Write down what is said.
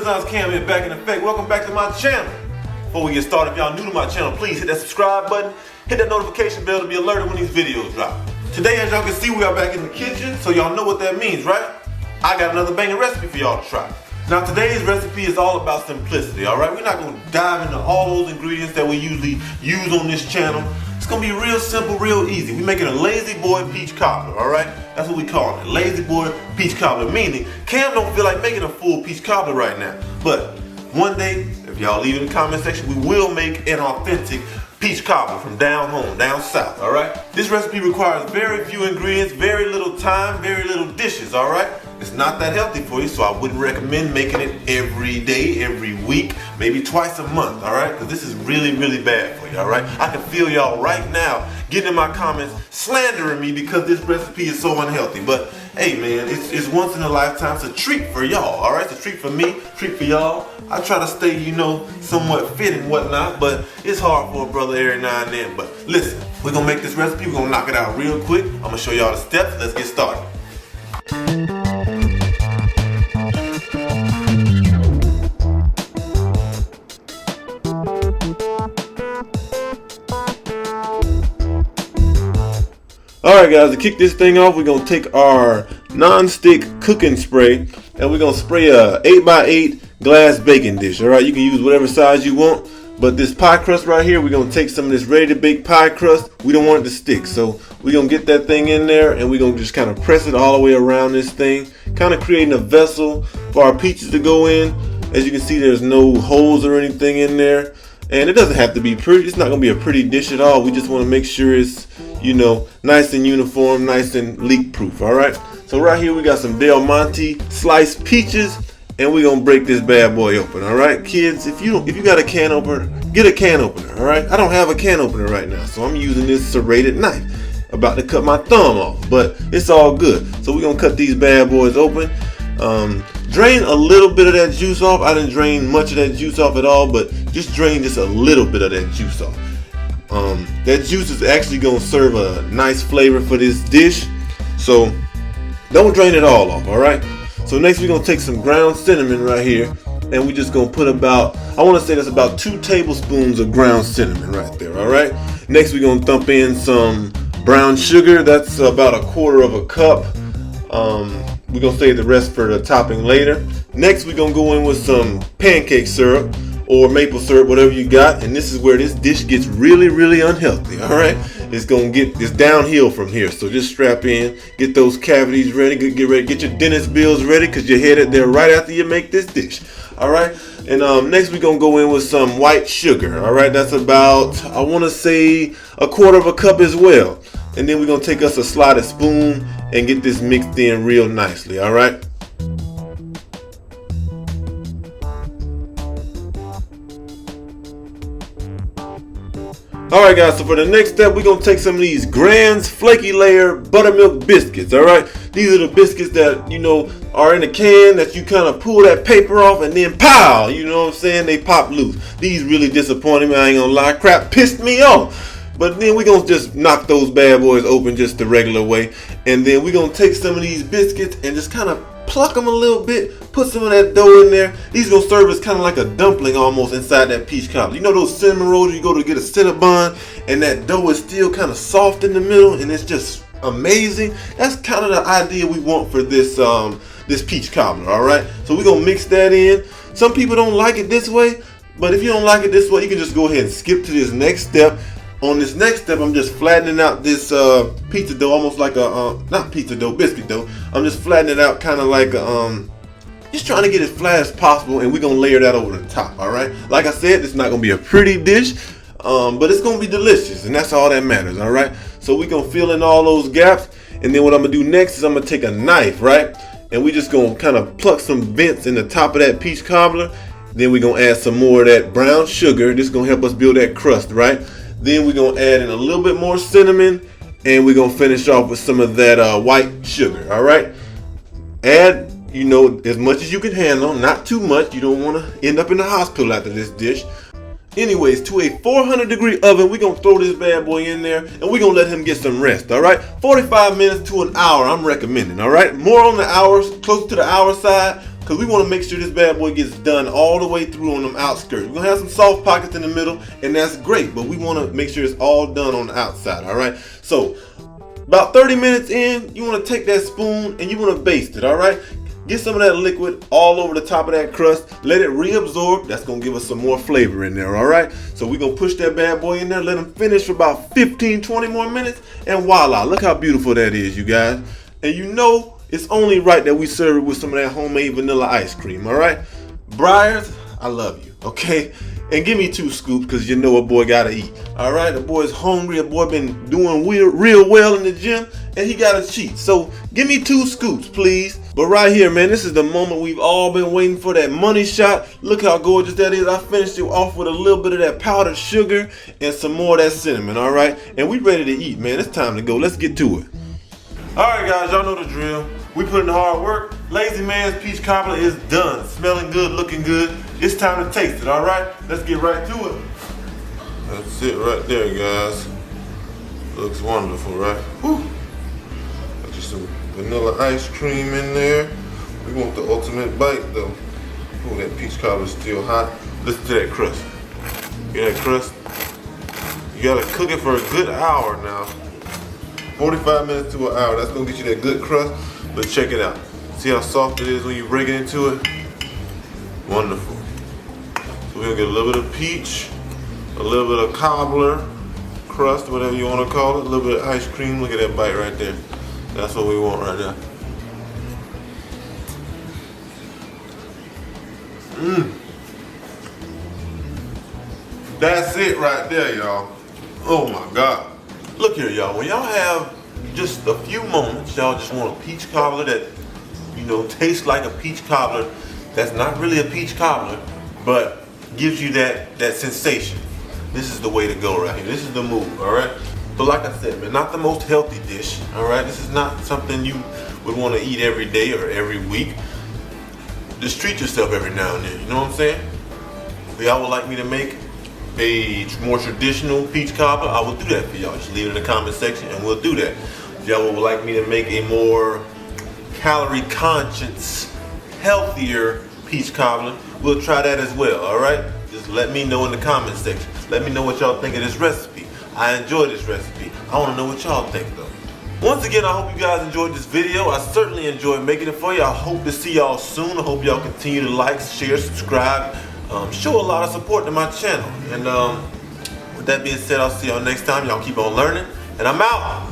Renaissance Cam here, back in effect. Welcome back to my channel. Before we get started, if y'all new to my channel, please hit that subscribe button, hit that notification bell to be alerted when these videos drop. Today, as y'all can see, we are back in the kitchen, so y'all know what that means, right? I got another banging recipe for y'all to try. Now, today's recipe is all about simplicity, all right? We're not gonna dive into all those ingredients that we usually use on this channel. It's gonna be real simple, real easy. We're making a lazy boy peach cobbler, all right? That's what we call it, lazy boy peach cobbler, meaning Cam don't feel like making a full peach cobbler right now. But one day, if y'all leave in the comment section, we will make an authentic peach cobbler from down home, down south, all right? This recipe requires very few ingredients, very little time, very little dishes, all right? It's not that healthy for you, so I wouldn't recommend making it every day, every week, maybe twice a month, all right? Because this is really, really bad for you, all right? I can feel y'all right now getting in my comments slandering me because this recipe is so unhealthy. But hey, man, it's once in a lifetime. It's a treat for y'all, all right? It's a treat for me, treat for y'all. I try to stay, you know, somewhat fit and whatnot, but it's hard for a brother every now and then. But listen, we're gonna make this recipe. We're gonna knock it out real quick. I'm gonna show y'all the steps. Let's get started. Alright guys, to kick this thing off, we're going to take our non-stick cooking spray and we're going to spray a 8x8 glass baking dish. Alright, you can use whatever size you want, but this pie crust right here, we're going to take some of this ready to bake pie crust. We don't want it to stick, so we're going to get that thing in there and we're going to just kind of press it all the way around this thing, kind of creating a vessel for our peaches to go in. As you can see, there's no holes or anything in there, and it doesn't have to be pretty. It's not going to be a pretty dish at all. We just want to make sure it's, you know, nice and uniform, nice and leak proof, all right? So right here we got some Del Monte sliced peaches, and we're gonna break this bad boy open, all right? Kids, if you got a can opener, get a can opener, all right? I don't have a can opener right now, so I'm using this serrated knife. About to cut my thumb off, but it's all good. So we're gonna cut these bad boys open. Drain a little bit of that juice off. I didn't drain much of that juice off at all, but just drain just a little bit of that juice off. That juice is actually going to serve a nice flavor for this dish, so don't drain it all off, all right? So next we're going to take some ground cinnamon right here, and we're just going to put about, I want to say that's about 2 tablespoons of ground cinnamon right there, all right? Next we're going to dump in some brown sugar. That's about 1/4 cup. We're going to save the rest for the topping later. Next we're going to go in with some pancake syrup or maple syrup, whatever you got, and this is where this dish gets really, really unhealthy, all right? It's downhill from here, so just strap in, get those cavities ready, get ready, get your dentist bills ready, because you're headed there right after you make this dish, all right? And next we're gonna go in with some white sugar, all right? That's about, I wanna say, 1/4 cup as well. And then we're gonna take us a slotted spoon and get this mixed in real nicely, all right? Alright guys, so for the next step, we're going to take some of these Grand's Flaky Layer Buttermilk biscuits, alright? These are the biscuits that, you know, are in a can that you kind of pull that paper off and then pow, you know what I'm saying? They pop loose. These really disappointed me, I ain't gonna lie. Crap pissed me off. But then we're going to just knock those bad boys open just the regular way. And then we're going to take some of these biscuits and just kind of pluck them a little bit, put some of that dough in there. These gonna serve as kind of like a dumpling almost inside that peach cobbler. You know those cinnamon rolls you go to get a Cinnabon and that dough is still kind of soft in the middle and it's just amazing? That's kind of the idea we want for this this peach cobbler, all right? So we're gonna mix that in. Some people don't like it this way, but if you don't like it this way, you can just go ahead and skip to this next step. On this next step, I'm just flattening out this pizza dough, almost like a, not pizza dough, biscuit dough. I'm just flattening it out kind of like a, just trying to get as flat as possible, and we're going to layer that over the top, all right? Like I said, it's not going to be a pretty dish, but it's going to be delicious, and that's all that matters, all right? So we're going to fill in all those gaps, and then what I'm going to do next is I'm going to take a knife, right? And we're just going to kind of pluck some vents in the top of that peach cobbler. Then we're going to add some more of that brown sugar. This is going to help us build that crust, right? Then we're going to add in a little bit more cinnamon, and we're going to finish off with some of that white sugar, all right? Add, you know, as much as you can handle, not too much. You don't want to end up in the hospital after this dish. Anyways, to a 400-degree oven, we're going to throw this bad boy in there, and we're going to let him get some rest, all right? 45 minutes to an hour, I'm recommending, all right? More on the hours, closer to the hour side, because we want to make sure this bad boy gets done all the way through on them outskirts. We're going to have some soft pockets in the middle, and that's great, but we want to make sure it's all done on the outside, all right? So about 30 minutes in, you want to take that spoon and you want to baste it, all right? Get some of that liquid all over the top of that crust. Let it reabsorb. That's going to give us some more flavor in there, all right? So we're going to push that bad boy in there, let them finish for about 15, 20 more minutes, and voila. Look how beautiful that is, you guys. And you know it's only right that we serve it with some of that homemade vanilla ice cream, all right? Briars, I love you, okay? And give me 2 scoops, because you know a boy got to eat, all right? The boy's hungry. A boy been doing real well in the gym, and he got to cheat. So give me 2 scoops, please. But right here, man, this is the moment we've all been waiting for, that money shot. Look how gorgeous that is. I finished it off with a little bit of that powdered sugar and some more of that cinnamon, all right? And we ready to eat, man. It's time to go. Let's get to it. All right, guys, y'all know the drill. We put in the hard work. Lazy Man's peach cobbler is done. Smelling good, looking good. It's time to taste it, all right? Let's get right to it. That's it right there, guys. Looks wonderful, right? Whew. Got you some vanilla ice cream in there. We want the ultimate bite, though. Oh, that peach cobbler's still hot. Listen to that crust. Hear that crust? You gotta cook it for a good hour now. 45 minutes to an hour. That's gonna get you that good crust. But check it out. See how soft it is when you break it into it? Wonderful. So we're gonna get a little bit of peach, a little bit of cobbler crust, whatever you want to call it, a little bit of ice cream. Look at that bite right there. That's what we want right there. That's it right there, y'all. Oh my God. Look here, y'all. When y'all have just a few moments, y'all just want a peach cobbler that, you know, tastes like a peach cobbler. That's not really a peach cobbler, but gives you that sensation. This is the way to go right here. This is the move, all right? But like I said, man, not the most healthy dish, all right? This is not something you would want to eat every day or every week. Just treat yourself every now and then, you know what I'm saying? If y'all would like me to make a more traditional peach cobbler, I will do that for y'all. Just leave it in the comment section and we'll do that. If y'all would like me to make a more calorie conscious, healthier peach cobbler, we'll try that as well, all right? Just let me know in the comment section. Let me know what y'all think of this recipe. I enjoy this recipe. I want to know what y'all think though. Once again, I hope you guys enjoyed this video. I certainly enjoyed making it for you. I hope to see y'all soon. I hope y'all continue to like, share, subscribe, show a lot of support to my channel. And with that being said, I'll see y'all next time. Y'all keep on learning, and I'm out.